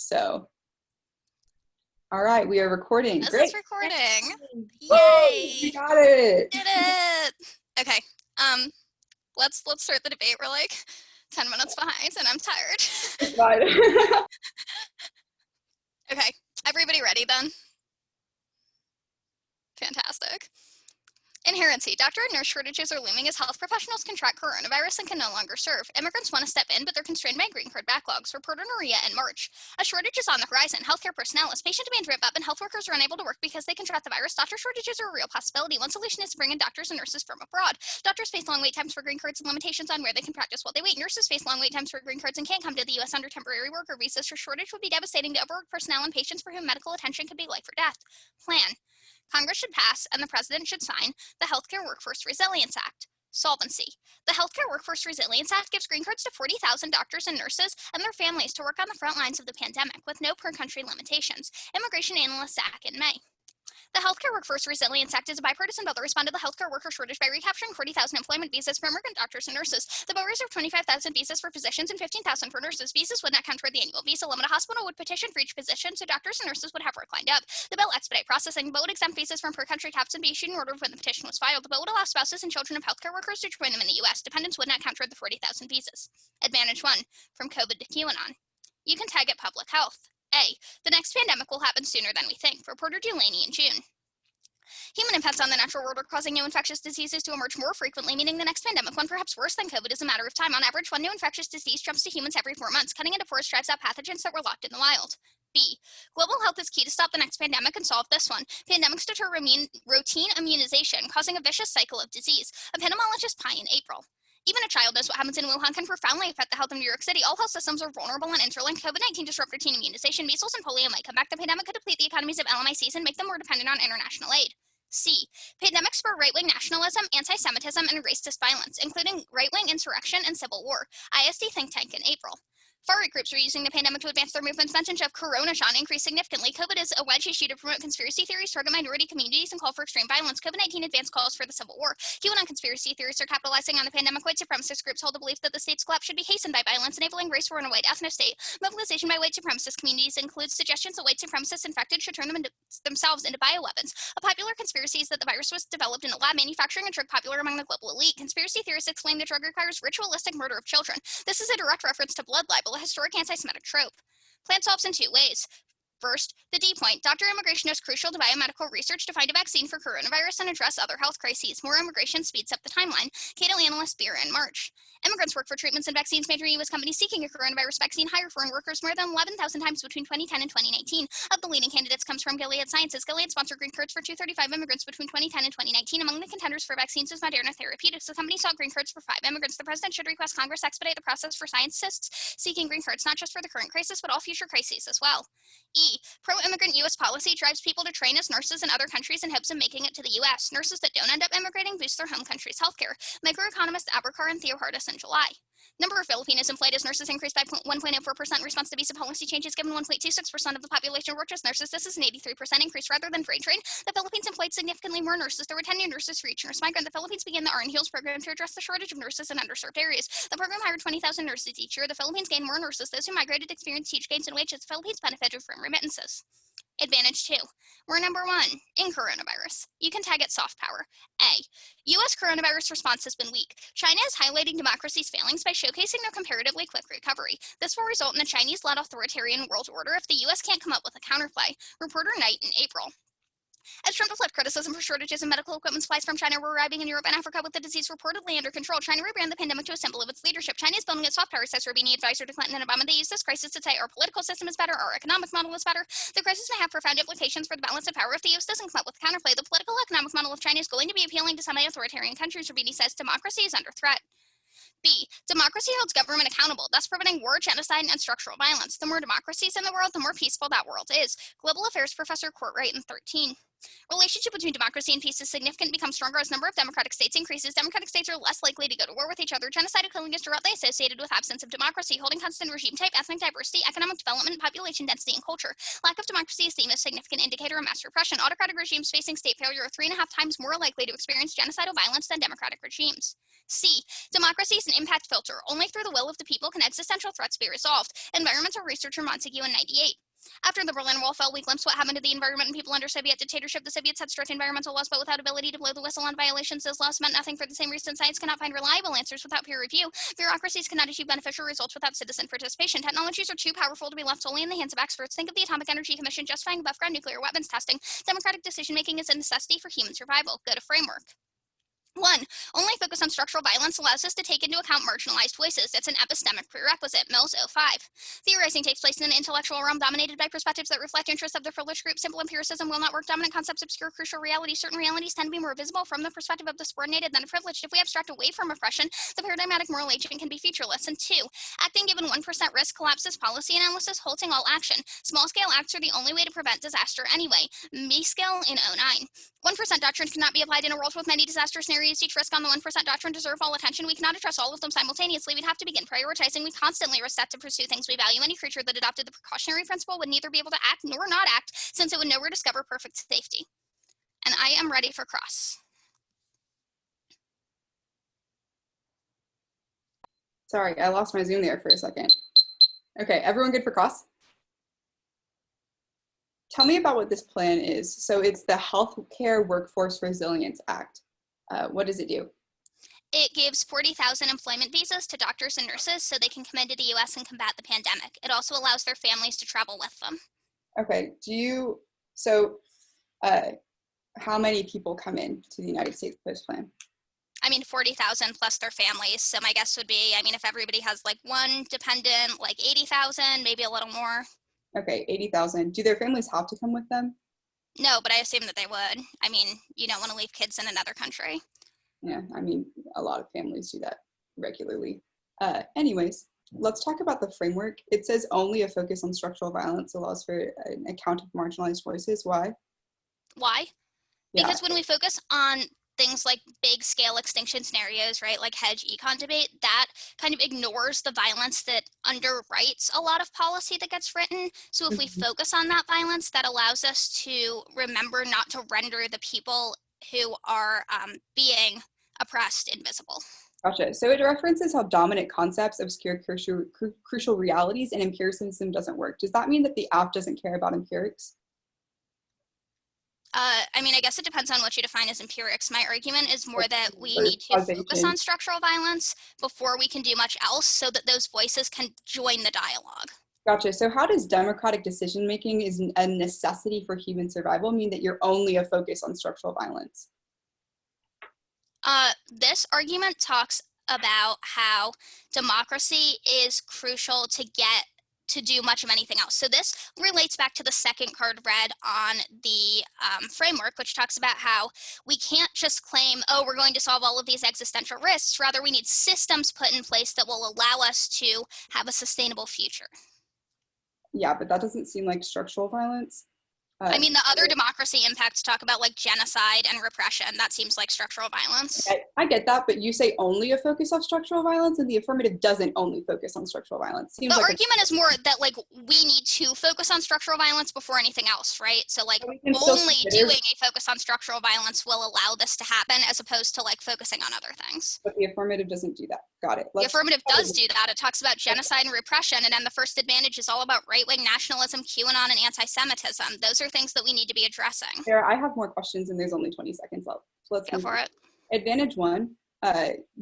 So, all right, we are recording. This Great. is recording. Woo! Yay! We got it. Did it! Okay. Let's start the debate. We're like 10 minutes behind, and I'm tired. It's fine. Okay. Everybody ready then? Fantastic. Inherency. Doctor and nurse shortages are looming as health professionals contract coronavirus and can no longer serve. Immigrants want to step in, but they're constrained by green card backlogs. Reporter Maria in March. A shortage is on the horizon. Healthcare personnel, as patient demands ramp up and health workers are unable to work because they contract the virus, doctor shortages are a real possibility. One solution is to bring in doctors and nurses from abroad. Doctors face long wait times for green cards and limitations on where they can practice while they wait. Nurses face long wait times for green cards and can't come to the U.S. under temporary worker visas. A shortage would be devastating to overworked personnel and patients for whom medical attention could be life or death. Plan. Congress should pass and the president should sign the Healthcare Workforce Resilience Act. Solvency. The Healthcare Workforce Resilience Act gives green cards to 40,000 doctors and nurses and their families to work on the front lines of the pandemic with no per-country limitations. Immigration analyst Zach in May. The Healthcare Workforce Resilience Act is a bipartisan bill that responded to the healthcare worker shortage by recapturing 40,000 employment visas for immigrant doctors and nurses. The bill reserved 25,000 visas for physicians and 15,000 for nurses. Visas would not count toward the annual visa limit. A hospital would petition for each position, so doctors and nurses would have work lined up. The bill expedite processing. The bill would exempt visas from per-country caps and be issued in order when the petition was filed. The bill would allow spouses and children of healthcare workers to join them in the U.S. Dependents would not count toward the 40,000 visas. Advantage 1. From COVID to QAnon. You can tag it public health. A. The next pandemic will happen sooner than we think. Reporter Delaney in June. Human impacts on the natural world are causing new infectious diseases to emerge more frequently, meaning the next pandemic, one perhaps worse than COVID, is a matter of time. On average, one new infectious disease jumps to humans every 4 months. Cutting into forest drives out pathogens that were locked in the wild. B. Global health is key to stop the next pandemic and solve this one. Pandemics deter routine immunization, causing a vicious cycle of disease. Epidemiologist Pai in April. Even a child knows what happens in Wuhan can profoundly affect the health of New York City. All health systems are vulnerable and interlinked. COVID-19 disrupt routine immunization. Measles and polio might come back. The pandemic could deplete the economies of LMICs and make them more dependent on international aid. C. Pandemics spur right-wing nationalism, anti-Semitism, and racist violence, including right-wing insurrection and civil war. ISD think tank in April. Far-right groups are using the pandemic to advance their movements. Mention of Corona-Sean increased significantly. COVID is a wedge issue to promote conspiracy theories, target minority communities, and call for extreme violence. COVID-19 advanced calls for the Civil War. QAnon conspiracy theorists are capitalizing on the pandemic. White supremacist groups hold the belief that the state's collapse should be hastened by violence, enabling race war in a white ethno-state. Mobilization by white supremacist communities includes suggestions that white supremacists infected should turn themselves into bioweapons. A popular conspiracy is that the virus was developed in a lab manufacturing a drug popular among the global elite. Conspiracy theorists exclaim the drug requires ritualistic murder of children. This is a direct reference to blood libel, a historic anti-Semitic trope. Plan solves in 2 ways. First, the D point. Doctor immigration is crucial to biomedical research to find a vaccine for coronavirus and address other health crises. More immigration speeds up the timeline. Cato analyst Beer in March. Immigrants work for treatments and vaccines. Major U.S. companies seeking a coronavirus vaccine hire foreign workers more than 11,000 times between 2010 and 2019. Of the leading candidates comes from Gilead Sciences. Gilead sponsored green cards for 235 immigrants between 2010 and 2019. Among the contenders for vaccines is Moderna Therapeutics. The company sought green cards for 5 immigrants. The president should request Congress expedite the process for scientists seeking green cards, not just for the current crisis, but all future crises as well. E. Pro-immigrant U.S. policy drives people to train as nurses in other countries in hopes of making it to the U.S. Nurses that don't end up immigrating boost their home country's healthcare. Microeconomist Abercar and Theo Hardis in July. Number of Filipinos employed as nurses increased by 1.04% in response to visa policy changes, given 1.26% of the population worked as nurses. This is an 83% increase rather than freight train. The Philippines employed significantly more nurses. There were 10 new nurses for each nurse migrant. The Philippines began the R&Heals program to address the shortage of nurses in underserved areas. The program hired 20,000 nurses each year. The Philippines gained more nurses. Those who migrated experienced huge gains in wages. The Philippines benefited from remittances. Advantage 2. We're number 1 in coronavirus. You can tag it soft power. A. U.S. coronavirus response has been weak. China is highlighting democracy's failings by showcasing their comparatively quick recovery. This will result in a Chinese-led authoritarian world order if the U.S. can't come up with a counterplay. Reporter Knight in April. As Trump deflected criticism for shortages in medical equipment, supplies from China were arriving in Europe and Africa with the disease reportedly under control. China rebranded the pandemic to a symbol of its leadership. China is building its soft power, says Rubini, advisor to Clinton and Obama. They use this crisis to say our political system is better, our economic model is better. The crisis may have profound implications for the balance of power if the U.S. doesn't come up with counterplay. The political economic model of China is going to be appealing to semi-authoritarian countries. Rubini says democracy is under threat. B. Democracy holds government accountable, thus preventing war, genocide, and structural violence. The more democracies in the world, the more peaceful that world is. Global Affairs professor Courtwright in 13. Relationship between democracy and peace is significant, becomes stronger as number of democratic states increases. Democratic states are less likely to go to war with each other. Genocidal killing is directly associated with absence of democracy, holding constant regime type, ethnic diversity, economic development, population density, and culture. Lack of democracy is the most significant indicator of mass repression. Autocratic regimes facing state failure are 3.5 times more likely to experience genocidal violence than democratic regimes. C. Democracy is an impact filter. Only through the will of the people can existential threats be resolved. Environmental researcher Montague in 98. After the Berlin Wall fell, we glimpsed what happened to the environment and people under Soviet dictatorship. The Soviets had strict environmental laws, but without ability to blow the whistle on violations. Those laws meant nothing. For the same reason, science cannot find reliable answers without peer review. Bureaucracies cannot achieve beneficial results without citizen participation. Technologies are too powerful to be left solely in the hands of experts. Think of the Atomic Energy Commission justifying above-ground nuclear weapons testing. Democratic decision-making is a necessity for human survival. Go to framework. 1. Only focus on structural violence allows us to take into account marginalized voices. It's an epistemic prerequisite. Mills 05. Theorizing takes place in an intellectual realm dominated by perspectives that reflect interests of the privileged group. Simple empiricism will not work. Dominant concepts obscure crucial realities. Certain realities tend to be more visible from the perspective of the subordinated than the privileged. If we abstract away from oppression, the paradigmatic moral agent can be featureless. And 2. Acting given 1% risk collapses policy analysis, halting all action. Small-scale acts are the only way to prevent disaster anyway. Meeskill in 09. 1% doctrine cannot be applied in a world with many disaster scenarios. Each risk on the 1% doctrine deserve all attention. We cannot address all of them simultaneously. We'd have to begin prioritizing. We constantly risk that to pursue things we value. Any creature that adopted the precautionary principle would neither be able to act nor not act, since it would nowhere discover perfect safety. And I am ready for cross. Sorry, I lost my Zoom there for a second. Okay, everyone good for cross? Tell me about what this plan is. So it's the Healthcare Workforce Resilience Act. What does it do? It gives 40,000 employment visas to doctors and nurses so they can come into the U.S. and combat the pandemic. It also allows their families to travel with them. Okay, how many people come in to the United States with this plan? I mean, 40,000 plus their families. So my guess would be, I mean, if everybody has like one dependent, like 80,000, maybe a little more. Okay, 80,000. Do their families have to come with them? No, but I assume that they would. I mean, you don't want to leave kids in another country. Yeah, I mean, a lot of families do that regularly. Anyways, let's talk about the framework. It says only a focus on structural violence allows for an account of marginalized voices. Why? Why? Yeah. Because when we focus on things like big scale extinction scenarios, right, like hedge econ debate, that kind of ignores the violence that underwrites a lot of policy that gets written. So if we focus on that violence, that allows us to remember not to render the people who are being oppressed invisible. Gotcha. So it references how dominant concepts obscure crucial realities and empiricism doesn't work. Does that mean that the app doesn't care about empirics? I mean, I guess it depends on what you define as empirics. My argument is more that we need to focus on structural violence before we can do much else so that those voices can join the dialogue. Gotcha. So how does democratic decision-making is a necessity for human survival mean that you're only a focus on structural violence? This argument talks about how democracy is crucial to do much of anything else. So this relates back to the second card read on the framework, which talks about how we can't just claim, oh, we're going to solve all of these existential risks. Rather, we need systems put in place that will allow us to have a sustainable future. Yeah, but that doesn't seem like structural violence. I mean, the other democracy impacts talk about like genocide and repression. That seems like structural violence. I get that, but you say only a focus on structural violence, and the affirmative doesn't only focus on structural violence. The argument is more that like we need to focus on structural violence before anything else, right? So like only doing a focus on structural violence will allow this to happen as opposed to like focusing on other things. But the affirmative doesn't do that. Got it. The affirmative does do that. It talks about genocide and repression, and then the first advantage is all about right-wing nationalism, QAnon, and anti-Semitism. Those are things that we need to be addressing. Sarah, I have more questions, and there's only 20 seconds left. So let's go for it. Advantage 1,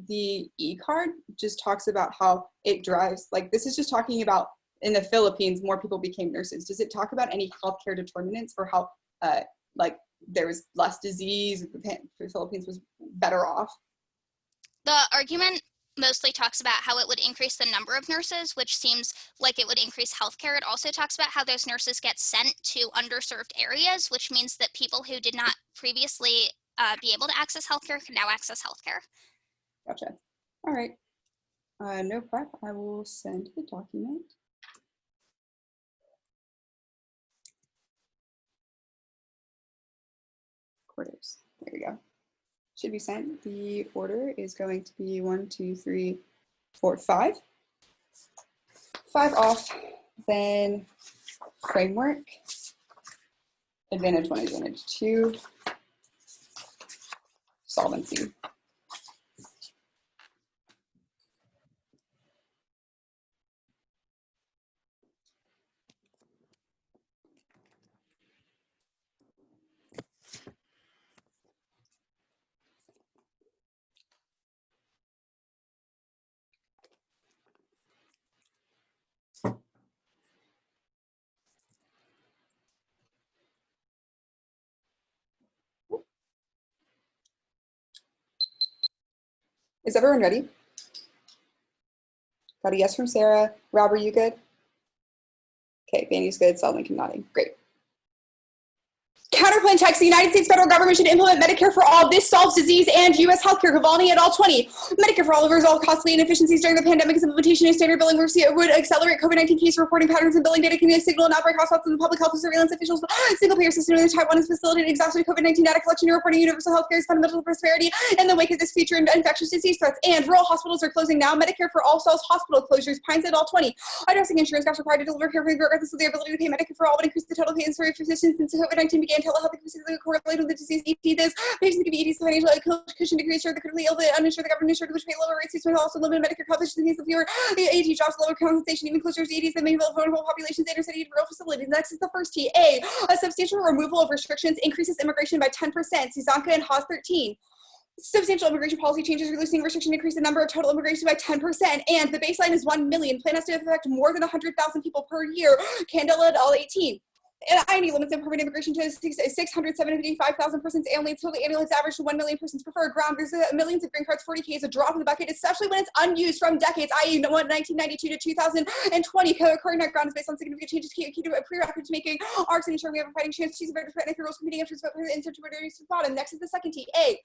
the e-card just talks about how it drives, like this is just talking about in the Philippines, more people became nurses. Does it talk about any healthcare determinants or how like there was less disease, the Philippines was better off? The argument mostly talks about how it would increase the number of nurses, which seems like it would increase healthcare. It also talks about how those nurses get sent to underserved areas, which means that people who did not previously be able to access healthcare can now access healthcare. Gotcha. All right. No prep. I will send the document. orders. There we go. Should be sent. The order is going to be 1, 2, 3, 4, 5. 5 off, then framework, advantage 1, advantage 2, solvency. Is everyone ready? Got a yes from Sarah. Rob, are you good? Okay, Vanny's good. Selman keep nodding. Great. Counterplan checks. The United States federal government should implement Medicare for all. This solves disease and U.S. healthcare. Cavalni et al. 20. Medicare for all will resolve costly inefficiencies during the pandemic's implementation of standard billing would accelerate COVID-19 case reporting patterns and billing data can signal and outbreak hotspots in the public health and surveillance officials. Single-payer system in the Type 1 has facilitated exhaustive COVID-19 data collection and reporting. Universal healthcare is fundamental to prosperity in the wake of this future and infectious disease threats. And rural hospitals are closing now. Medicare for all solves hospital closures. Pines et al. 20. Addressing insurance gaps required to deliver care regardless of the ability to pay. Medicare for all would increase the total payments for physicians since COVID-19 began. Telehealth correlated with the disease. This patients can be EDs financial cushion to create sure the critically ill, the uninsured, the government insured, which pay lower rates, but also limited Medicare coverage. The needs of fewer AT jobs, lower compensation, even closer to EDs that may involve vulnerable populations, inner city rural facilities. Next is the first T. A substantial removal of restrictions increases immigration by 10%. Suzanka and Haas 13. Substantial immigration policy changes, reducing restriction, increase the number of total immigration by 10%, and the baseline is 1 million. Plan has to affect more than 100,000 people per year. Candela et al. 18. And IND limits in permanent immigration to 675,000 persons annually until the annual has averaged to 1 million persons preferred ground. There's millions of green cards. 40K is a drop in the bucket, especially when it's unused from decades, i.e. 1992 to 2020. Current net ground is based on significant changes key to a prerequisite to making our ensuring we have a fighting chance to choose a better threat if the rules competing interests but into to the bottom. Next is the second T. A.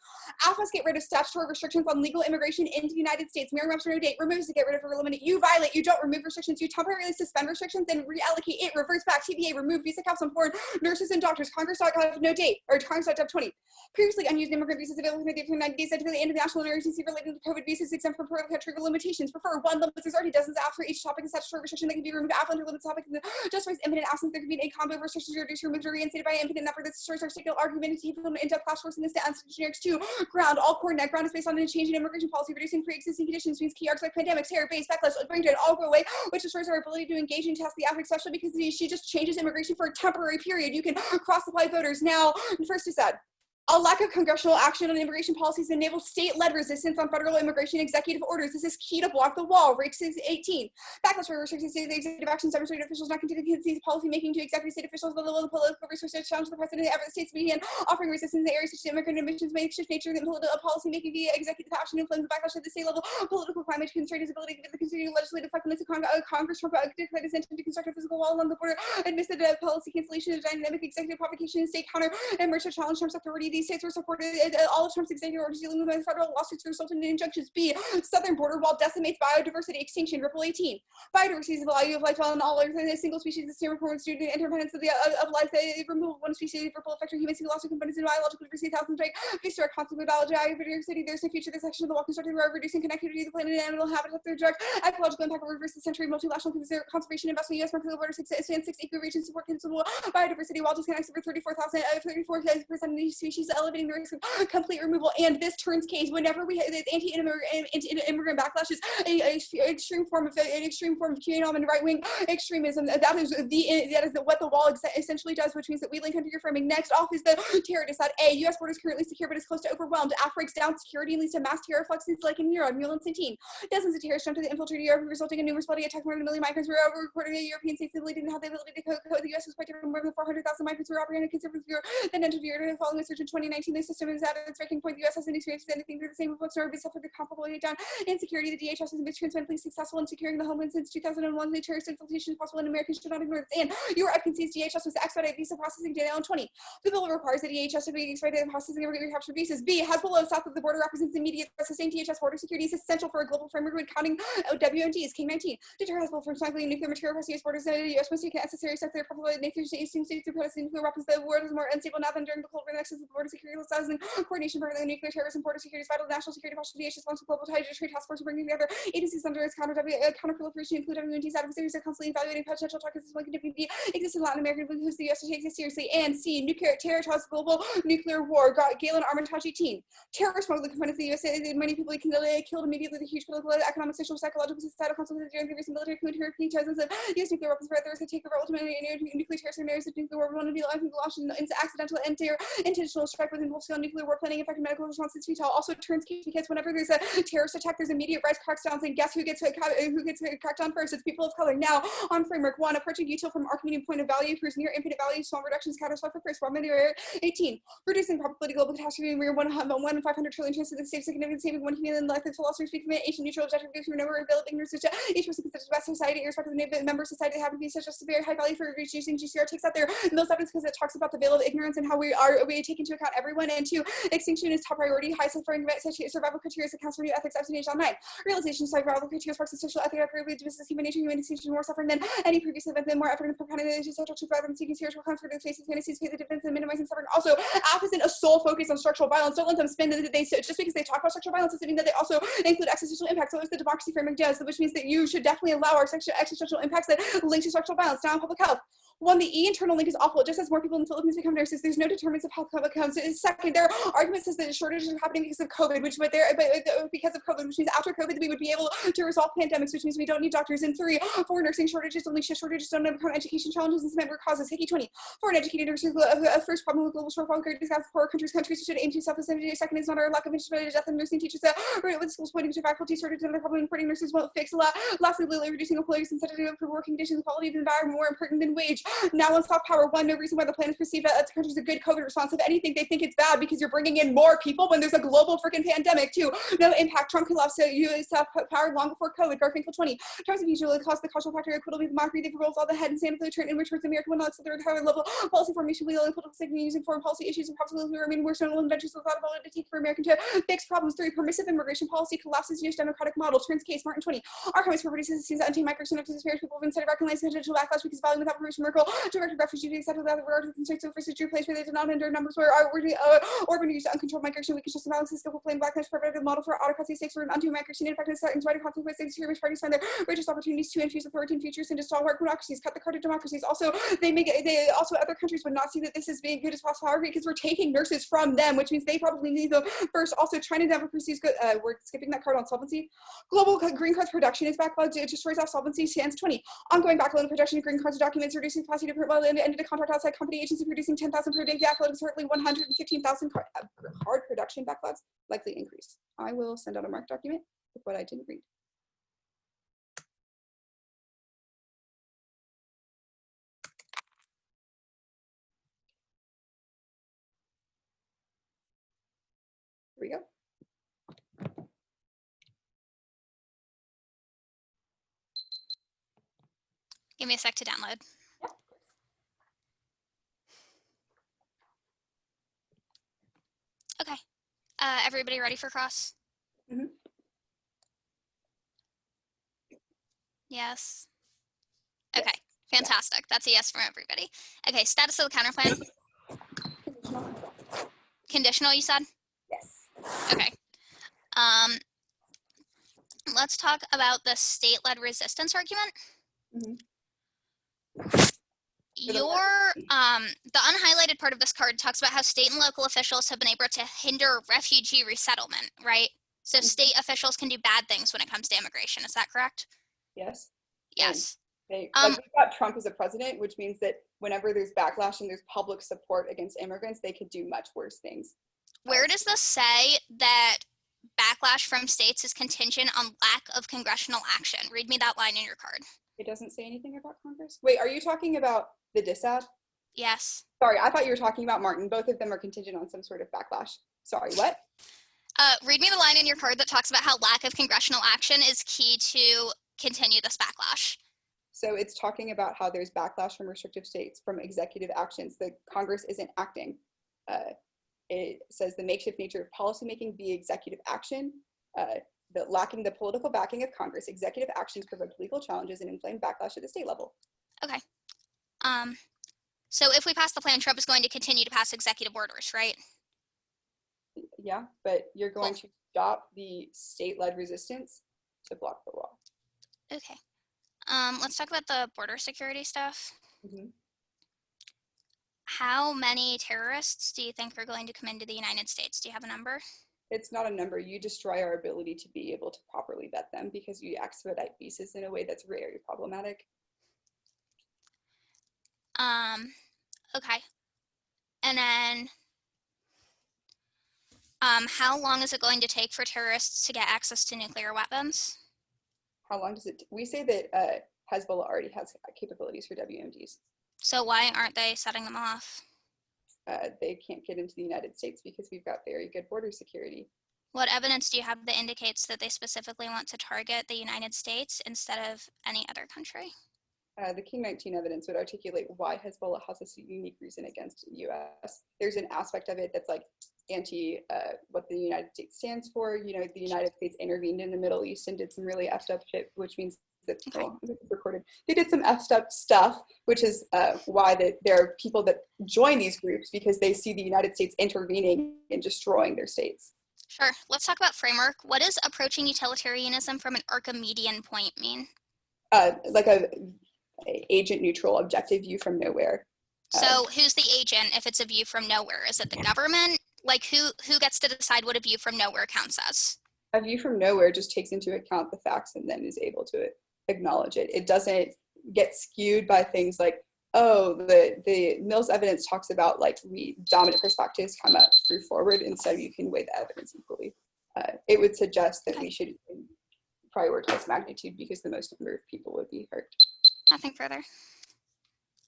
AFAS get rid of statutory restrictions on legal immigration into the United States. Merriam-Webster no date removes to get rid of or eliminate. You violate. You don't remove restrictions. You temporarily suspend restrictions and reallocate. It reverts back. TBA remove visa caps on foreign nurses and doctors. Congress have no date, or Congress have 20. Previously unused immigrant visas available for 90 days until the end of the national emergency related to COVID visas exempt from per country limitations. Prefer one limits. There's already dozens after each topic is statutory restriction that can be removed. After limits topic justifies imminent absence. There can be a combo of restrictions reduced, removed, or reinstated by infinite number. This destroys our signal argumentative and in-depth class works in this stance. Generics 2. Ground. All core net ground is based on a change in immigration policy, reducing pre-existing conditions means key arcs like pandemics, terror, base, backlash, brain all go away, which destroys our ability to engage and test the affect, especially because she just changes immigration for a temporary period. You can cross-apply voters. Now, first is that a lack of congressional action on immigration policies enables state-led resistance on federal immigration executive orders. This is key to block the wall. Rate 18. Backlash for restricting state executive actions demonstrated officials not continuing to policy making to executive state officials with the political resources challenge the president ever the states began offering resistance in areas such as immigrant admissions may shift nature than political policy making via executive action inflame the backlash at the state level. Political climate constraint his ability to get the continuing legislative effectiveness of Congress. Trump declared his intention to construct a physical wall along the border, admitted policy cancellation of dynamic executive provocation and state counter and merger challenge Trump's authority. These states were supported all of Trump's executive orders dealing with federal lawsuits resulted in injunctions. B. Southern border wall decimates biodiversity extinction. Ripple 18. Biodiversity is the value of life on all earth and a single species is performance due to interdependence of life. Removal of one species ripple effect on human single loss of components in biological diversity. Thousands break. Face direct conflict with biodiversity. There's no future. This section of the wall constructed by reducing connectivity to the planet and animal habitat through direct ecological impact over reverse the century multinational conservation investment. U.S. market border 6 acre regions support considerable biodiversity. Wall disconnects over 34% of these species, elevating the risk of complete removal. And this turns case whenever we have the anti-immigrant backlash is an extreme form of QAnon and right-wing extremism. That is what the wall essentially does, which means that we link under your framing. Next off is the terror decide. A. U.S. border is currently secure, but is close to overwhelmed. Af breaks down security and leads to mass terror fluxes like in Europe. Mullen 17. Dozens of terrorists jumped to the infiltrated Europe, resulting in numerous bloody attacks. More than 1 million migrants were reported. European states simply didn't have the ability to code. The U.S. was quite different. More than 400,000 migrants were operating conservative Europe. Then entered Europe following the surge in 2019. The system is at its breaking point. The U.S. hasn't experienced anything through the same reports nor suffered the comparable down in security. The DHS has been transparently successful in securing the homeland since 2001. The terrorist infiltration is possible, and Americans should not ignore this. And Europe concedes DHS was expedited visa processing data on 20. The bill requires the DHS to be expedited processing of recaptured visas. B. Hezbollah south of the border represents immediate sustained DHS border security is essential for a global framework when counting WMDs. King 19. Deter Hezbollah from smuggling nuclear material across U.S. borders. The U.S. must take necessary steps that are probably nation states through protesting nuclear weapons. The world is more unstable now than during the Cold War. The nexus of border security laws and coordination for the nuclear terrorism, border security is vital. National security posture DH response to global trade task force bringing together agencies under its counter-proliferation, include WNT's adversaries are constantly evaluating potential targets as one continuing exists in Latin America because the U.S. takes it seriously. And C, nuclear terror causes global nuclear war. Galen Armitage 18. Terrorist smuggling components of the U.S. Many people killed immediately. The huge political, economic, social, psychological, societal consequences during the recent military coup and terrorist of U.S. nuclear weapons for others to take over ultimately nuclear terrorist scenarios of nuclear war will be launched into accidental and intentional strike with full-scale nuclear war planning, effective medical responses futile. Also turns key because whenever there's a terrorist attack, there's immediate rise crackdowns, and guess who gets cracked down first? It's people of color. Now, on framework 1, approaching util from Archimedean point of value proves near infinite value, small reductions catastrophic first. 18, reducing probability global catastrophe. We're 1 in 500 trillion chances of the safe significant saving 1 human life. The philosophy speak from it. Ancient neutral objective gives no available ignorance to each person considers the best society, irrespective of the member society, happen to be such a very high value for reducing GCR takes out their most evidence because it talks about the veil of ignorance and how we take into account everyone. And 2, extinction is top priority. High suffering survival criteria accounts for new ethics. Age on 9. Realization survival criteria sparks a social ethic that privilege business human nature. Human extinction more suffering than any previous event, than more effort in propounding the social truth rather than seeking spiritual comfort in the face of fantasies, pay the dividends, and minimizing suffering. Also, AF isn't a sole focus on structural violence. Don't let them spin that they just because they talk about structural violence doesn't mean that they also include existential impact. So, as the democracy framework does, which means that you should definitely allow our existential impacts that link to structural violence. Now, public health. 1, the E internal link is awful. Just as more people in the Philippines become nurses, there's no determinants of how public health. Second, their argument says that shortages are happening because of COVID, because of COVID, which means after COVID we would be able to resolve pandemics, which means we don't need doctors. And 3, for nursing shortages, only shift shortages don't overcome education challenges and cement root causes. Hickey 20. For an educated nurse, a first problem with global shortfall, great discuss poor countries should aim to self-sufficiency. Second is not our lack of interest, death of nursing teachers. With schools pointing to faculty shortage, another problem importing nurses won't fix. Lastly, reducing employees insensitive for working conditions, quality of the environment more important than wage. Now on soft power, 1, no reason why the plan is perceived as the country's a good COVID response. If anything, they think it's bad because you're bringing in more people when there's a global freaking pandemic. 2, no impact. Trump collapsed U.S. power long before COVID. Garfinkel 20. Terms of usually cost the cultural factor equitably the mockery they rolls all the head and sand of the turn in which towards America when not at the higher level policy formation legal and political thinking using foreign policy issues and possibly remain worse than inventions without ability to take for American to fix problems. 3, permissive immigration policy collapses U.S. democratic model. Turns case Martin 20. Our comments for produces seems anti-migration of disparate people instead of recognizing potential backlash because value without permission Merkel directed refugees accepted that the regard to the constraints of a secure place where they did not enter numbers where Orban used uncontrolled migration. We can just balance the scope of plain blackness preventive model for autocracy stakes for an unto migration ineffectiveness threatens wider consequences. Extremist parties find their richest opportunities to infuse authoritarian futures into stalwart democracies, cut the card of democracies. Also, other countries would not see that this is being good as possible because we're taking nurses from them, which means they probably need them first. Also, China democracy is good. We're skipping that card on solvency. Global green cards production is backlogged. It destroys off solvency. Stands 20. Ongoing backload of production of green cards documents, reducing capacity to print well and ended a contract outside company agency producing 10,000 per day. Backlog is certainly 115,000 card production backlogs likely increase. I will send out a marked document with what I didn't read. Here we go. Give me a sec to download. Okay. Everybody ready for cross? Mm-hmm. Yes. Okay, fantastic. That's a yes from everybody. Okay, status of the counterplan. Conditional, you said? Yes. Okay. Let's talk about the state-led resistance argument. Mm-hmm. The unhighlighted part of this card talks about how state and local officials have been able to hinder refugee resettlement, right? So state officials can do bad things when it comes to immigration. Is that correct? Yes. Yes. We've got Trump as a president, which means that whenever there's backlash and there's public support against immigrants, they could do much worse things. Where does this say that backlash from states is contingent on lack of congressional action? Read me that line in your card. It doesn't say anything about Congress. Wait, are you talking about the disad? Yes. Sorry, I thought you were talking about Martin. Both of them are contingent on some sort of backlash. Sorry, what? Read me the line in your card that talks about how lack of congressional action is key to continue this backlash. So it's talking about how there's backlash from restrictive states, from executive actions. The Congress isn't acting. It says the makeshift nature of policymaking via executive action, the lacking the political backing of Congress, executive actions provoke legal challenges and inflame backlash at the state level. Okay. So if we pass the plan, Trump is going to continue to pass executive orders, right? Yeah, but you're Cool. going to stop the state-led resistance to block the wall. Okay. Let's talk about the border security stuff. Mm-hmm. How many terrorists do you think are going to come into the United States? Do you have a number? It's not a number. You destroy our ability to be able to properly vet them because you expedite visas in a way that's very problematic. Okay. And then, how long is it going to take for terrorists to get access to nuclear weapons? How long does it? We say that Hezbollah already has capabilities for WMDs. So why aren't they setting them off? They can't get into the United States because we've got very good border security. What evidence do you have that indicates that they specifically want to target the United States instead of any other country? The King 19 evidence would articulate why Hezbollah has this unique reason against the U.S. There's an aspect of it that's like anti what the United States stands for. You know, the United States intervened in the Middle East and did some really effed up shit, which means that this is recorded. They did some effed up stuff, which is why there are people that join these groups because they see the United States intervening and destroying their states. Sure. Let's talk about framework. What does approaching utilitarianism from an Archimedean point mean? Like a agent neutral objective view from nowhere. So who's the agent if it's a view from nowhere? Is it the government? Like who gets to decide what a view from nowhere counts as? A view from nowhere just takes into account the facts and then is able to acknowledge it. It doesn't get skewed by things like, oh, the Mills evidence talks about like dominant perspectives come up through forward, and so you can weigh the evidence equally. It would suggest that we should prioritize magnitude because the most number of people would be hurt. Nothing further.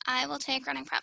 I will take running prep.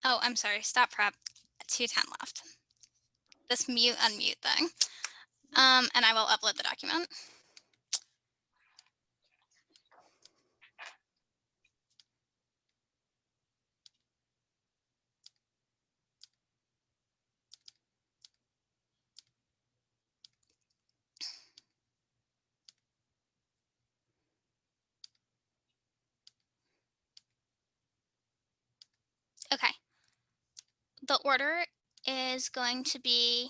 Oh, I'm sorry. Stop prep. 210 left. This mute unmute thing. And I will upload the document. Okay. The order is going to be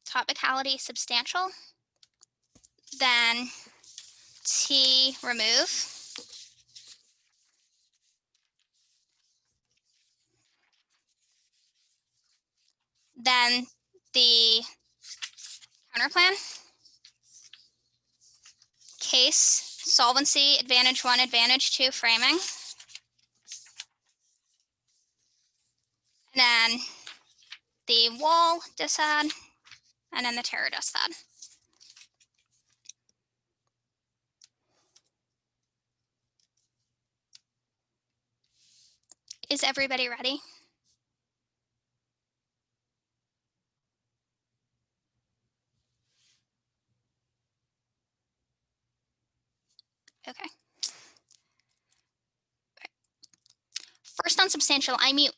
topicality substantial, then T remove, then the counterplan, case, solvency, advantage 1, advantage 2, framing. And then the wall disad, and then the terror disad. Is everybody ready? Okay. First on substantial, I mute,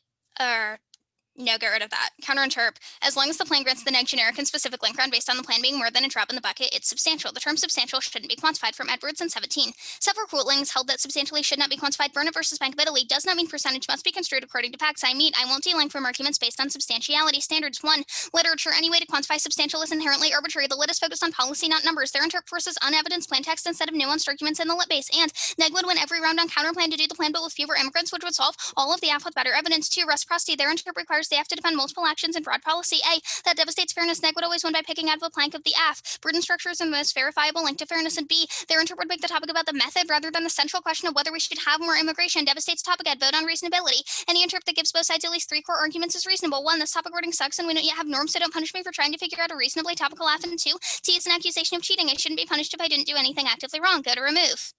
no, get rid of that. Counterinterp. As long as the plan grants the neg generic and specific link run based on the plan being more than a drop in the bucket, it's substantial. The term substantial shouldn't be quantified from Edwards and 17. Several rulings held that substantially should not be quantified. Burnett versus Bank of Italy does not mean percentage must be construed according to facts. I won't de-link from arguments based on substantiality standards. 1. Literature. Any way to quantify substantial is inherently arbitrary. The lit is focused on policy, not numbers. Their interp versus unevidenced plan text instead of nuanced arguments in the lit base. And neg would win every round on counterplan to do the plan, but with fewer immigrants, which would solve all of the AF with better evidence. 2. Reciprocity. Their interp requires they have to defend multiple actions and broad policy. A. That devastates fairness. Neg would always win by picking out of a plank of the AF. Burden structures are the most verifiable link to fairness. And B. Their interp would make the topic about the method rather than the central question of whether we should have more immigration. Devastates topic at vote on reasonability. Any interp that gives both sides at least 3 core arguments is reasonable. 1. This topic wording sucks and we don't yet have norms, so don't punish me for trying to figure out a reasonably topical AF. And 2. T is an accusation of cheating. I shouldn't be punished if I didn't do anything actively wrong. Go to remove.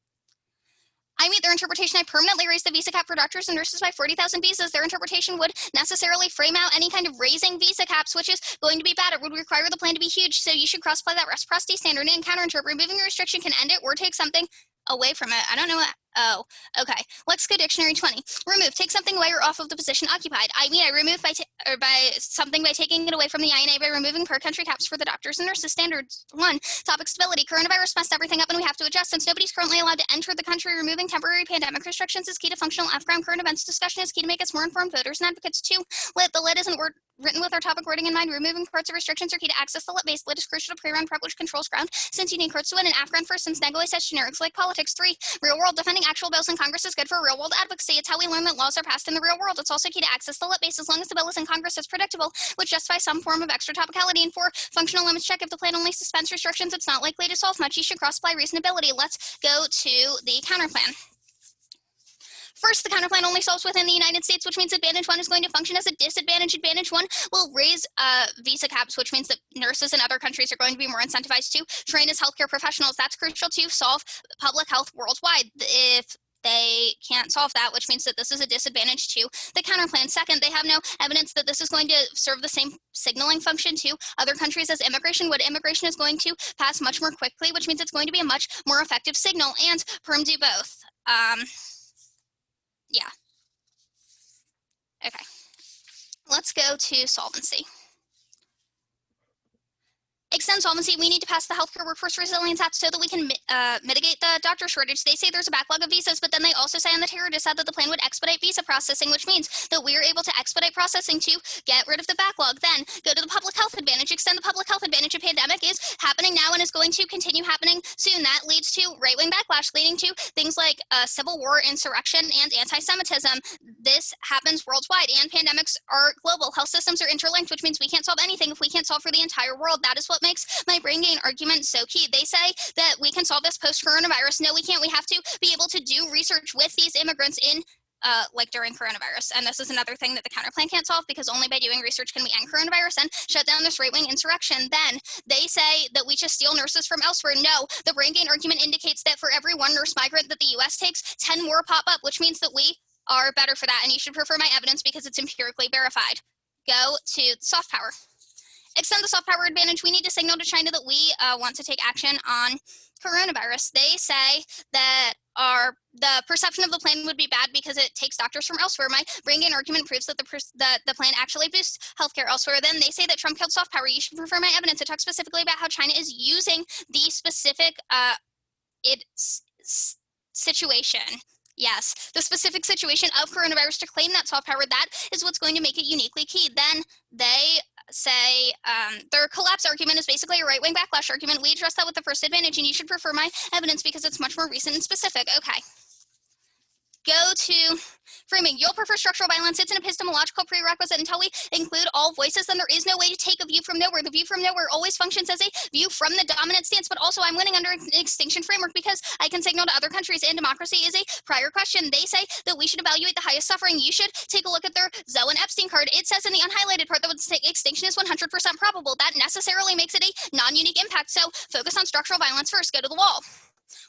I meet their interpretation. I permanently raised the visa cap for doctors and nurses by 40,000 visas. Their interpretation would necessarily frame out any kind of raising visa caps, which is going to be bad. It would require the plan to be huge, so you should cross-apply that reciprocity standard and counterinterpret. Removing a restriction can end it or take something away from it. I don't know what. Oh, okay. Lexico Dictionary 20. Remove. Take something away or off of the position occupied. I remove by something by taking it away from the INA by removing per country caps for the doctors and nurses. Standards 1. Topic stability. Coronavirus messed everything up and we have to adjust. Since nobody's currently allowed to enter the country, removing temporary pandemic restrictions is key to functional AFGROUND. Current events discussion is key to make us more informed voters and advocates. 2. Lit. The lit isn't written with our topic wording in mind. Removing parts of restrictions are key to access the lit base. Lit is crucial to pre-round prep, which controls ground. Since you need courts to win, and AFGROUND first, since neg always has generics like politics. 3. Real world. Defending actual bills in Congress is good for real world advocacy. It's how we learn that laws are passed in the real world. It's also key to access the lit base. As long as the bill is in Congress, it's predictable, which justifies some form of extra topicality. And 4. Functional limits check. If the plan only suspends restrictions, it's not likely to solve much. You should cross-apply reasonability. Let's go to the counterplan. First, the counterplan only solves within the United States, which means advantage 1 is going to function as a disadvantage. Advantage 1 will raise visa caps, which means that nurses in other countries are going to be more incentivized to train as healthcare professionals. That's crucial to solve public health worldwide. If they can't solve that, which means that this is a disadvantage to the counterplan. Second, they have no evidence that this is going to serve the same signaling function to other countries as immigration would. Immigration is going to pass much more quickly, which means it's going to be a much more effective signal, and perm do both. Yeah. Okay. Let's go to solvency. Extend solvency. We need to pass the Healthcare Workforce Resilience Act so that we can mitigate the doctor shortage. They say there's a backlog of visas, but then they also say on the terror decide that the plan would expedite visa processing, which means that we are able to expedite processing to get rid of the backlog. Then go to the public health advantage. Extend the public health advantage. A pandemic is happening now and is going to continue happening soon. That leads to right-wing backlash, leading to things like civil war, insurrection, and anti-Semitism. This happens worldwide, and pandemics are global. Health systems are interlinked, which means we can't solve anything if we can't solve for the entire world. That is what makes my brain gain argument so key. They say that we can solve this post-coronavirus. No, we can't. We have to be able to do research with these immigrants in like during coronavirus. And this is another thing that the counterplan can't solve, because only by doing research can we end coronavirus and shut down this right-wing insurrection. Then they say that we just steal nurses from elsewhere. No, the brain gain argument indicates that for every 1 nurse migrant that the US takes, 10 more pop up, which means that we are better for that. And you should prefer my evidence because it's empirically verified. Go to soft power. Extend the soft power advantage. We need to signal to China that we want to take action on coronavirus. They say that the perception of the plan would be bad because it takes doctors from elsewhere. My brain gain argument proves that the plan actually boosts healthcare elsewhere. Then they say that Trump killed soft power. You should prefer my evidence. It talks specifically about how China is using the specific situation. Yes, the specific situation of coronavirus to claim that soft power. That is what's going to make it uniquely key. Then they say their collapse argument is basically a right-wing backlash argument. We address that with the first advantage, and you should prefer my evidence because it's much more recent and specific. Okay. go to framing. You'll prefer structural violence. It's an epistemological prerequisite until we include all voices, then there is no way to take a view from nowhere. The view from nowhere always functions as a view from the dominant stance, but also I'm winning under an extinction framework because I can signal to other countries, and democracy is a prior question. They say that we should evaluate the highest suffering. You should take a look at their Zoe and Epstein card. It says in the unhighlighted part that extinction is 100% probable. That necessarily makes it a non-unique impact. So focus on structural violence first. Go to the wall.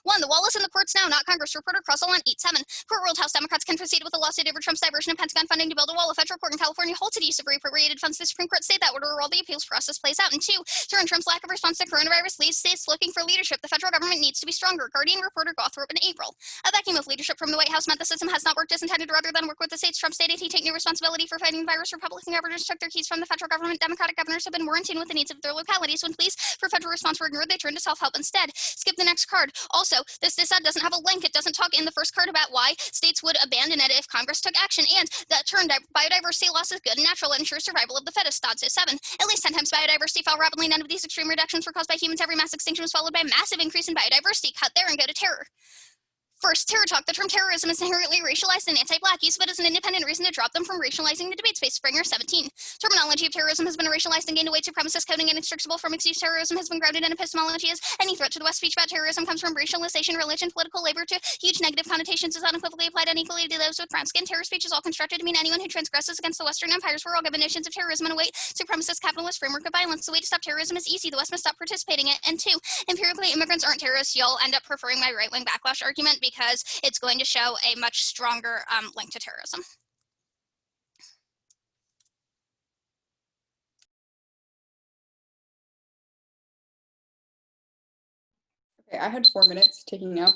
1. The wall is in the courts now, not Congress. Reporter Crossell on 8-7. Court ruled House Democrats can proceed with a lawsuit over Trump's diversion of Pentagon funding to build a wall. A federal court in California halted the use of reappropriated funds. The Supreme Court stayed that order while the appeals process plays out. And 2. During Trump's lack of response to coronavirus leaves states looking for leadership. The federal government needs to be stronger. Guardian reporter Gothrop in April. A vacuum of leadership from the White House meant the system has not worked as intended. Rather than work with the states, Trump stated he'd take new responsibility for fighting the virus. Republican governors took their keys from the federal government. Democratic governors have been more in tune with the needs of their localities. When pleas for federal response were ignored, they turned to self-help instead. Skip the next card. Also, this ad doesn't have a link. It doesn't talk in the first card about why states would abandon it if Congress took action, and that turned out biodiversity loss is good and natural and ensures survival of the fittest. Odds is 7. At least 10 times biodiversity fell rapidly. None of these extreme reductions were caused by humans. Every mass extinction was followed by a massive increase in biodiversity. Cut there and go to terror. First, terror talk. The term terrorism is inherently racialized and anti-black. Use of it as an independent reason to drop them from racializing the debate space. Springer, 17. Terminology of terrorism has been racialized and gained a white supremacist coding, and inextricable from its use. Terrorism has been grounded in epistemology as any threat to the West. Speech about terrorism comes from racialization, religion, political labor to huge negative connotations is unequivocally applied unequally to those with brown skin. Terror speech is all constructed to mean anyone who transgresses against the Western empires. We're all given notions of terrorism in a white supremacist capitalist framework of violence. The way to stop terrorism is easy. The West must stop participating in it. And 2, empirically, immigrants aren't terrorists. You'll end up preferring my right-wing backlash argument because it's going to show a much stronger link to terrorism. Okay, I had 4 minutes taking now.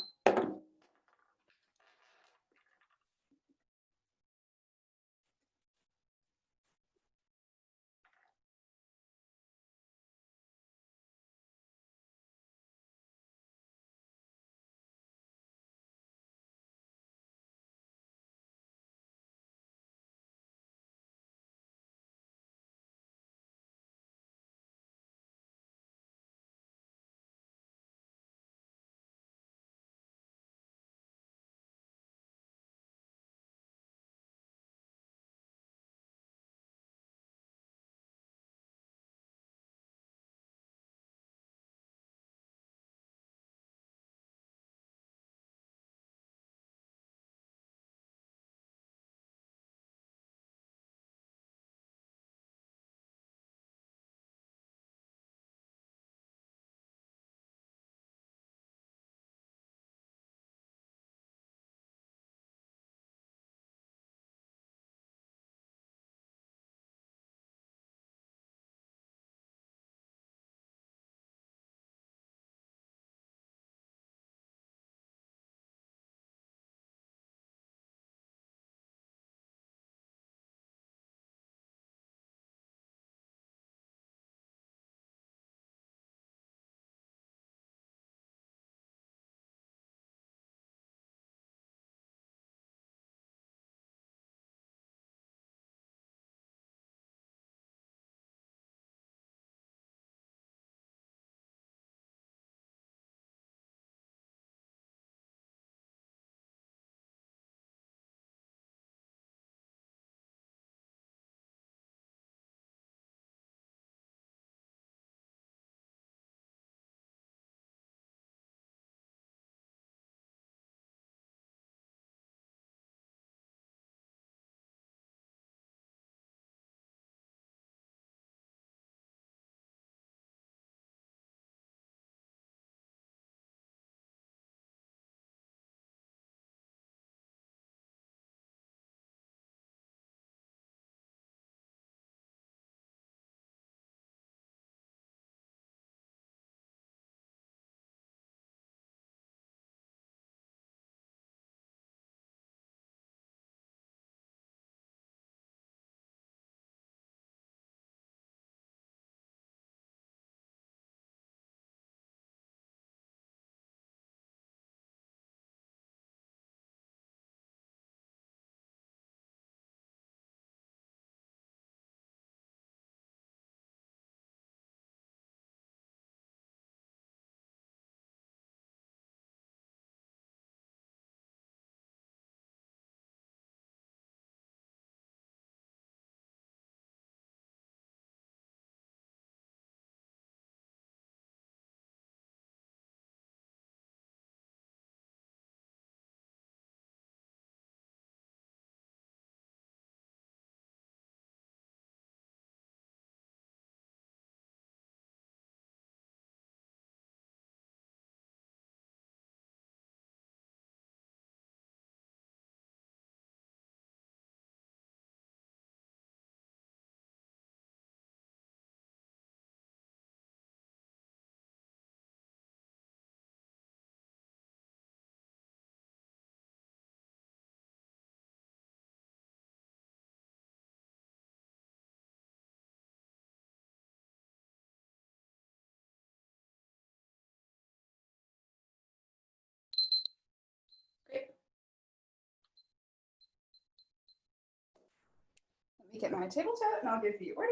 Get my table out and I'll give the order.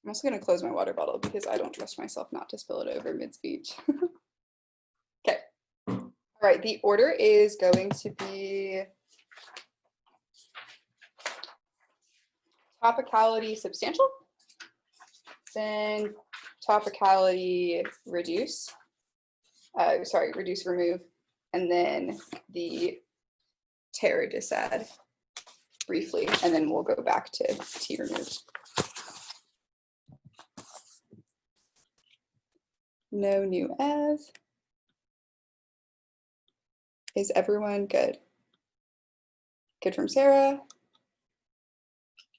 I'm also going to close my water bottle because I don't trust myself not to spill it over mid-speech. Okay. All right, the order is going to be topicality substantial, then topicality reduce, reduce remove, and then the tear disadd briefly, and then we'll go back to T remove. No new ev. Is everyone good? Good from Sarah.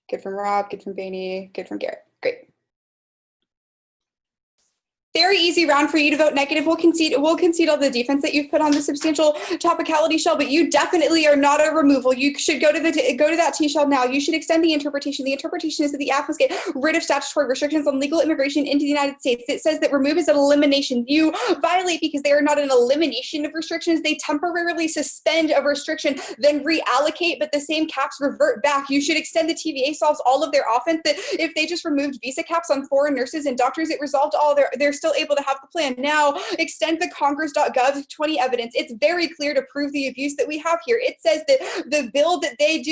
Good from Rob, good from Bainey, good from Garrett. Great. Very easy round for you to vote negative. We'll concede all the defense that you've put on the substantial topicality shell, but you definitely are not a removal. You should go to that T shell now. You should extend the interpretation. The interpretation is that the act must get rid of statutory restrictions on legal immigration into the United States. It says that remove is an elimination. You violate because they are not an elimination of restrictions. They temporarily suspend a restriction, then reallocate, but the same caps revert back. You should extend the TVA solves all of their offense. That if they just removed visa caps on foreign nurses and doctors, it resolved all their still able to have the plan. Now extend the congress.gov 20 evidence. It's very clear to prove the abuse that we have here. It says that the bill that they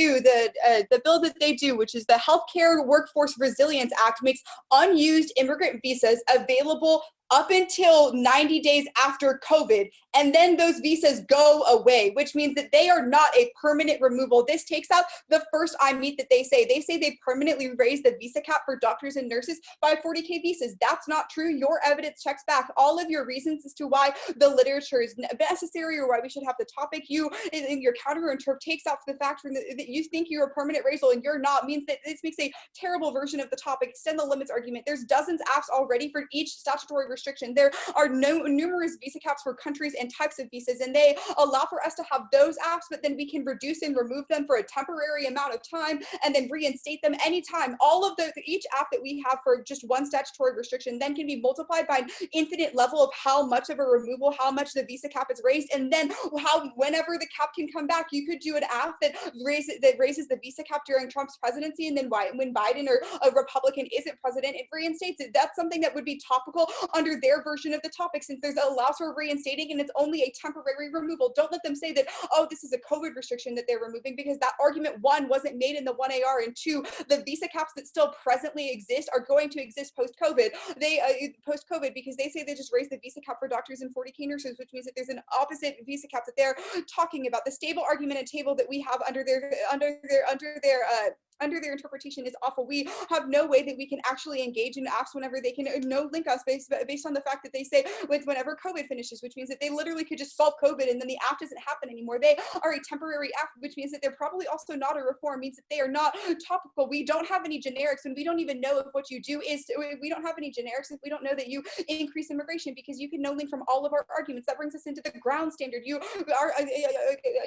do, which is the Healthcare Workforce Resilience Act, makes unused immigrant visas available up until 90 days after COVID, and then those visas go away, which means that they are not a permanent removal. This takes out the first I meet that they say. They say they permanently raised the visa cap for doctors and nurses by 40K visas. That's not true. Your evidence checks back. All of your reasons as to why the literature is necessary or why we should have the topic, you in your counter-interp takes out the fact that you think you're a permanent raisal and you're not, means that this makes a terrible version of the topic. Extend the limits argument. There's dozens apps already for each statutory restriction. There are numerous visa caps for countries and types of visas, and they allow for us to have those apps, but then we can reduce and remove them for a temporary amount of time and then reinstate them anytime. All of each app that we have for just one statutory restriction then can be multiplied by an infinite level of how much of a removal, how much the visa cap is raised, and then whenever the cap can come back. You could do an app that raises the visa cap during Trump's presidency, and then when Biden or a Republican isn't president, it reinstates it. That's something that would be topical under their version of the topic, since there's allows for reinstating and it's only a temporary removal. Don't let them say that, oh, this is a COVID restriction that they're removing, because that argument, one, wasn't made in the 1AR, and two, the visa caps that still presently exist are going to exist post-COVID. Post-COVID, because they say they just raised the visa cap for doctors and 40K nurses, which means that there's an opposite visa cap that they're talking about. The stable argument and table that we have under their interpretation is awful. We have no way that we can actually engage in apps whenever they can no link us based on the fact that they say whenever COVID finishes, which means that they literally could just solve COVID and then the app doesn't happen anymore. They are a temporary app, which means that they're probably also not a reform, means that they are not topical. We don't have any generics, and we don't even know if what you do is, we don't have any generics if we don't know that you increase immigration, because you can no link from all of our arguments. That brings us into the ground standard. You are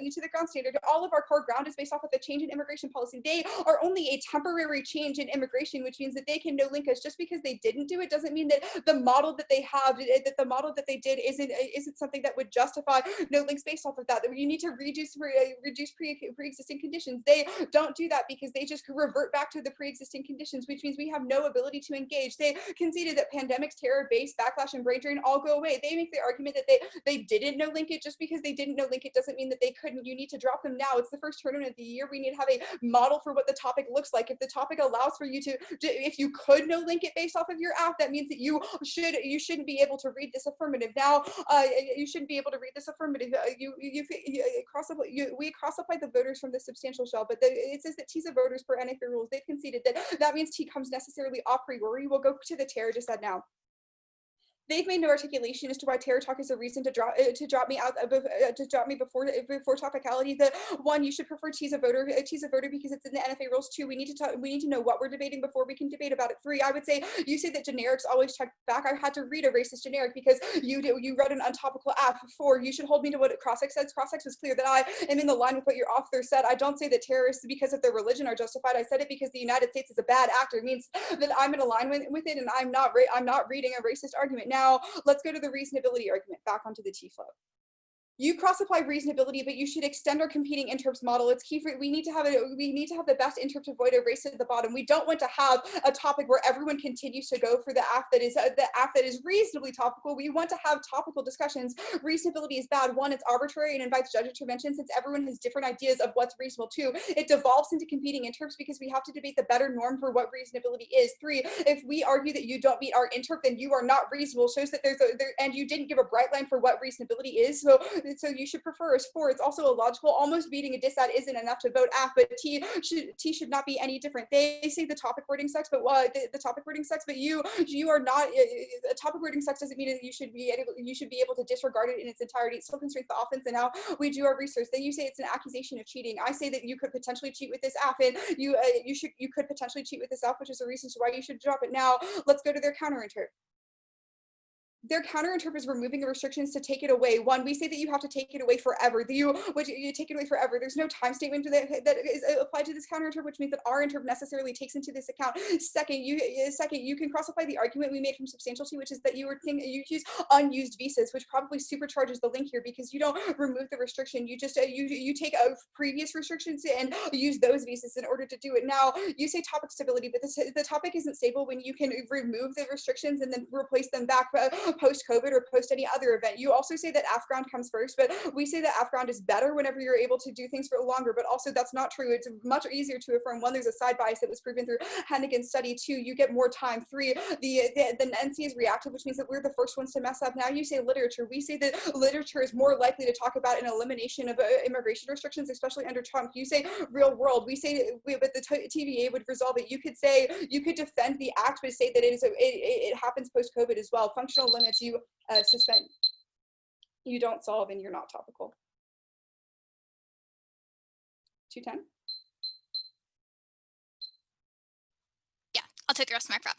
into the ground standard. All of our core ground is based off of a change in immigration policy. They are only a temporary change in immigration, which means that they can no link us. Just because they didn't do it doesn't mean that the model that they have, that the model that they did isn't something that would justify no links based off of that. You need to reduce pre-existing conditions. They don't do that because they just revert back to the pre-existing conditions, which means we have no ability to engage. They conceded that pandemics, terror, base, backlash, and brain drain all go away. They make the argument that they didn't no link it. Just because they didn't no link it doesn't mean that they couldn't. You need to drop them now. It's the first tournament of the year. We need to have a model for what the topic looks like. If the topic allows for you to, if you could no link it based off of your app, that means that you shouldn't be able to read this affirmative. Now, you shouldn't be able to read this affirmative. We cross-apply the voters from the substantial shell, but it says that T's of voters per NFA rules. They've conceded that means T comes necessarily a priori. We'll go to the terror just said now. They've made no articulation as to why terror talk is a reason to drop me before topicality. The one, you should prefer T's a voter because it's in the NFA rules. Two, we need to know what we're debating before we can debate about it. Three, I would say you say that generics always check back. I had to read a racist generic because you read an untopical app. Four, you should hold me to what Crossex says. Crossex was clear that I am in the line with what your author said. I don't say that terrorists because of their religion are justified. I said it because the United States is a bad actor. It means that I'm in alignment with it, and I'm not reading a racist argument. Now, Now let's go to the reasonability argument, back onto the T-flow. You cross-apply reasonability, but you should extend our competing interps model. It's key for, we need to have the best interp to avoid a race to the bottom. We don't want to have a topic where everyone continues to go for the app that is reasonably topical. We want to have topical discussions. Reasonability is bad. One, it's arbitrary and invites judge intervention since everyone has different ideas of what's reasonable. Two, it devolves into competing interps because we have to debate the better norm for what reasonability is. Three, if we argue that you don't meet our interp, then you are not reasonable. Shows that and you didn't give a bright line for what reasonability is. So you should prefer is 4. It's also illogical. Almost beating a dissat isn't enough to vote F, but T should not be any different. They say the topic wording sucks, but the topic wording sucks, but you are not. A topic wording sucks doesn't mean that you should be able to disregard it in its entirety. It still constrains the offense and how we do our research. Then you say it's an accusation of cheating. I say that you could potentially cheat with this app, and you could potentially cheat with this app, which is a reason why you should drop it. Now let's go to their counterinterp. Their counterinterp is removing the restrictions to take it away. One, we say that you have to take it away forever. You take it away forever. There's no time statement that is applied to this counterinterp, which means that our interp necessarily takes into this account. Second, you can cross-apply the argument we made from substantiality, which is that you use unused visas, which probably supercharges the link here because you don't remove the restriction. You just you take previous restrictions and use those visas in order to do it. Now you say topic stability, but the topic isn't stable when you can remove the restrictions and then replace them back post-COVID or post any other event. You also say that AFGround comes first, but we say that AFGround is better whenever you're able to do things for longer, but also that's not true. It's much easier to affirm. One, there's a side bias that was proven through Hennigan's study. Two, you get more time. Three, the NC is reactive, which means that we're the first ones to mess up. Now you say literature. We say that literature is more likely to talk about an elimination of immigration restrictions, especially under Trump. You say real world. We say but the TVA would resolve it. You could defend the act, but say that it happens post-COVID as well. Functional limits you suspend, you don't solve, and you're not topical. 210. Yeah, I'll take the rest of my prep.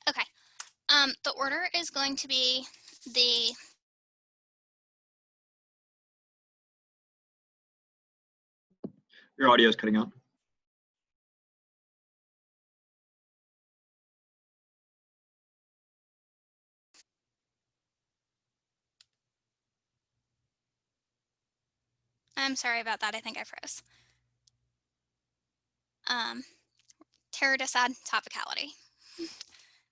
Okay. The order is going to be the Your audio is cutting out. I'm sorry about that. I think I froze. Terror decide topicality.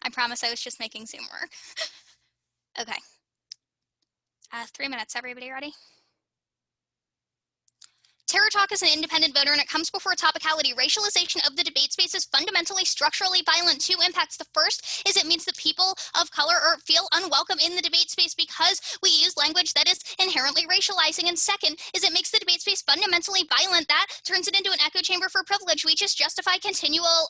I promise I was just making Zoom work. Okay. 3 minutes. Everybody ready? Terror talk is an independent voter and it comes before topicality. Racialization of the debate space is fundamentally structurally violent. 2 impacts. The first is it means that people of color feel unwelcome in the debate space because we use language that is inherently racializing. And second is it makes the debate space fundamentally violent. That turns it into an echo chamber for privilege. We just justify continual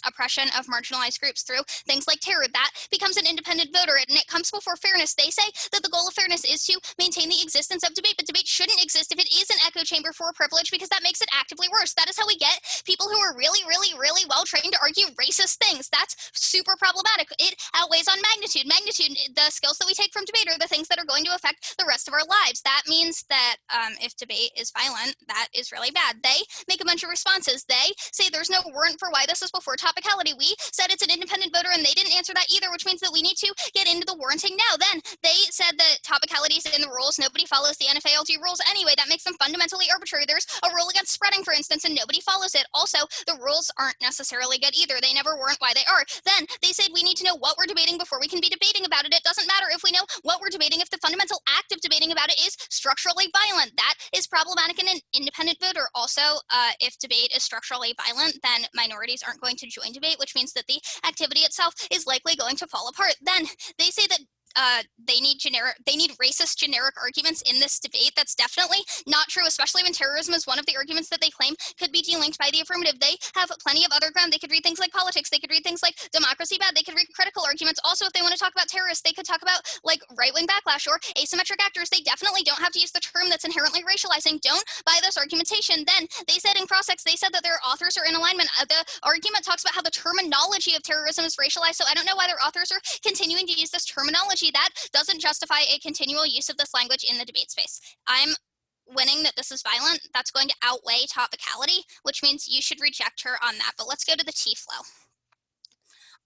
oppression of marginalized groups through things like terror. That becomes an independent voter and it comes before fairness. They say that the goal of fairness is to maintain the existence of debate, but debate shouldn't exist if it is an echo chamber for privilege because that makes it actively worse. That is how we get people who are really, really, really well trained to argue racist things. That's super problematic. It outweighs on magnitude. Magnitude, the skills that we take from debate are the things that are going to affect the rest of our lives. That means that if debate is violent, that is really bad. They make a bunch of responses. They say there's no warrant for why this is before topicality. We said it's an independent voter and they didn't answer that either, which means that we need to get into the warranting now. Then they said that topicality is in the rules. Nobody follows the NFALG rules anyway. That makes them fundamentally arbitrary. There's a rule against spreading, for instance, and nobody follows it. Also, the rules aren't necessarily good either. They never warrant why they are. Then they said we need to know what we're debating before we can be debating about it. It doesn't matter if we know what we're debating if the fundamental act of debating about it is structurally violent. That is problematic in an independent voter. Also, if debate is structurally violent, then minorities aren't going to join debate, which means that the activity itself is likely going to fall apart. Then they say that they need racist generic arguments in this debate. That's definitely not true, especially when terrorism is one of the arguments that they claim could be delinked by the affirmative. They have plenty of other ground. They could read things like politics. They could read things like democracy bad. They could read critical arguments. Also, if they want to talk about terrorists, they could talk about like right-wing backlash or asymmetric actors. They definitely don't have to use the term that's inherently racializing. Don't buy this argumentation. Then they said in cross-ex, they said that their authors are in alignment. The argument talks about how the terminology of terrorism is racialized, so I don't know why their authors are continuing to use this terminology. That doesn't justify a continual use of this language in the debate space. I'm winning that this is violent. That's going to outweigh topicality, which means you should reject her on that. But let's go to the T-flow.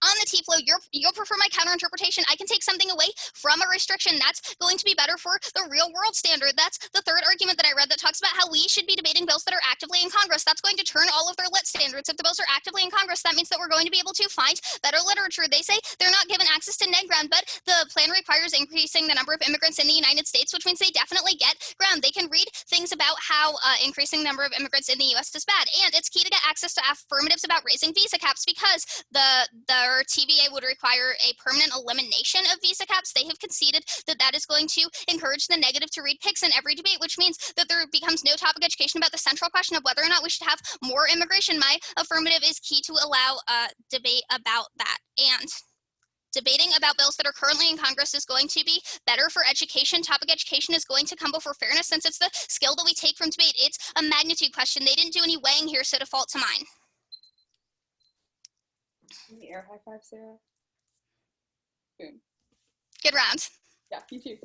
On the T-flow, you'll prefer my counterinterpretation. I can take something away from a restriction. That's going to be better for the real world standard. That's the third argument that I read that talks about how we should be debating bills that are actively in Congress. That's going to turn all of their lit standards. If the bills are actively in Congress, that means that we're going to be able to find better literature. They say they're not given access to neg ground, but the plan requires increasing the number of immigrants in the United States, which means they definitely get ground. They can read things about how increasing the number of immigrants in the U.S. is bad. And it's key to get access to affirmatives about raising visa caps because the TVA would require a permanent elimination of visa caps. They have conceded that that is going to encourage the negative to read pics in every debate, which means that there becomes no topic education about the central question of whether or not we should have more immigration. My affirmative is key to allow debate about that. And debating about bills that are currently in Congress is going to be better for education. Topic education is going to come before fairness since it's the skill that we take from debate. It's a magnitude question. They didn't do any weighing here, so default to mine. Can you air high five, Sarah? Boom. Good round. Yeah, you too.